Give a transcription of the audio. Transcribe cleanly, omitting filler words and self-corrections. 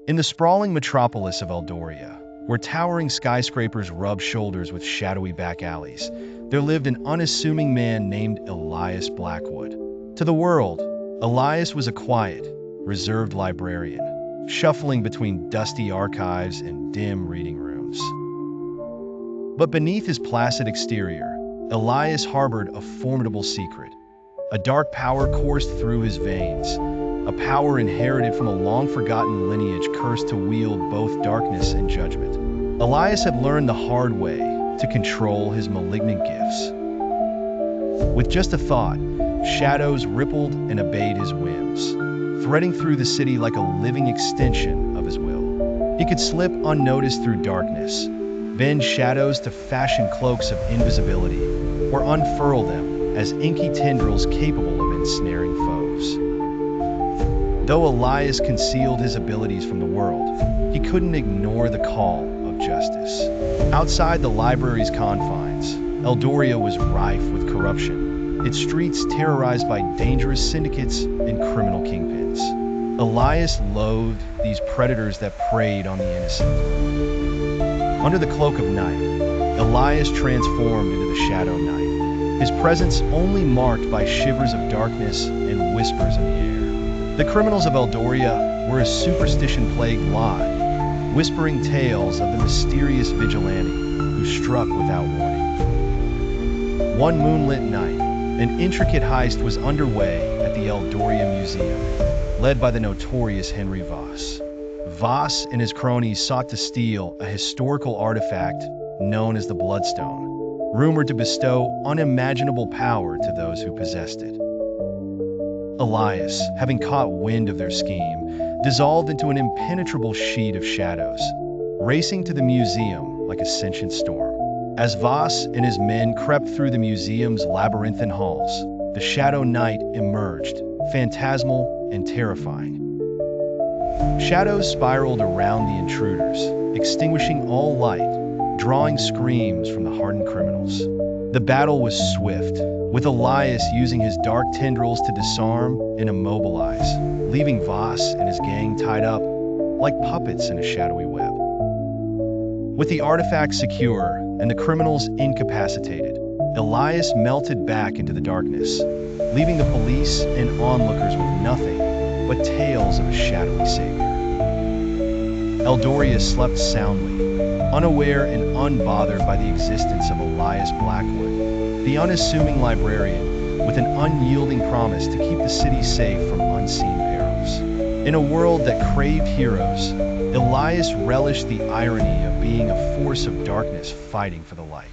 In the sprawling metropolis of Eldoria, where towering skyscrapers rubbed shoulders with shadowy back alleys, there lived an unassuming man named Elias Blackwood. To the world, Elias was a quiet, reserved librarian, shuffling between dusty archives and dim reading rooms. But beneath his placid exterior, Elias harbored a formidable secret. A dark power coursed through his veins, a power inherited from a long-forgotten lineage cursed to wield both darkness and judgment. Elias had learned the hard way to control his malignant gifts. With just a thought, shadows rippled and obeyed his whims, threading through the city like a living extension of his will. He could slip unnoticed through darkness, bend shadows to fashion cloaks of invisibility, or unfurl them as inky tendrils capable of ensnaring foes. Though Elias concealed his abilities from the world, he couldn't ignore the call of justice. Outside the library's confines, Eldoria was rife with corruption, its streets terrorized by dangerous syndicates and criminal kingpins. Elias loathed these predators that preyed on the innocent. Under the cloak of night, Elias transformed into the Shadow Knight, his presence only marked by shivers of darkness and whispers in the air. The criminals of Eldoria were a superstition-plagued lot, whispering tales of the mysterious vigilante who struck without warning. One moonlit night, an intricate heist was underway at the Eldoria Museum, led by the notorious Henry Voss. Voss and his cronies sought to steal a historical artifact known as the Bloodstone, rumored to bestow unimaginable power to those who possessed it. Elias, having caught wind of their scheme, dissolved into an impenetrable sheet of shadows, racing to the museum like a sentient storm. As Voss and his men crept through the museum's labyrinthine halls, the Shadow Knight emerged, phantasmal and terrifying. Shadows spiraled around the intruders, extinguishing all light, drawing screams from the hardened criminals. The battle was swift, with Elias using his dark tendrils to disarm and immobilize, leaving Voss and his gang tied up like puppets in a shadowy web. With the artifact secure and the criminals incapacitated, Elias melted back into the darkness, leaving the police and onlookers with nothing but tales of a shadowy savior. Eldoria slept soundly, unaware and unbothered by the existence of Elias Blackwood, the unassuming librarian with an unyielding promise to keep the city safe from unseen perils. In a world that craved heroes, Elias relished the irony of being a force of darkness fighting for the light.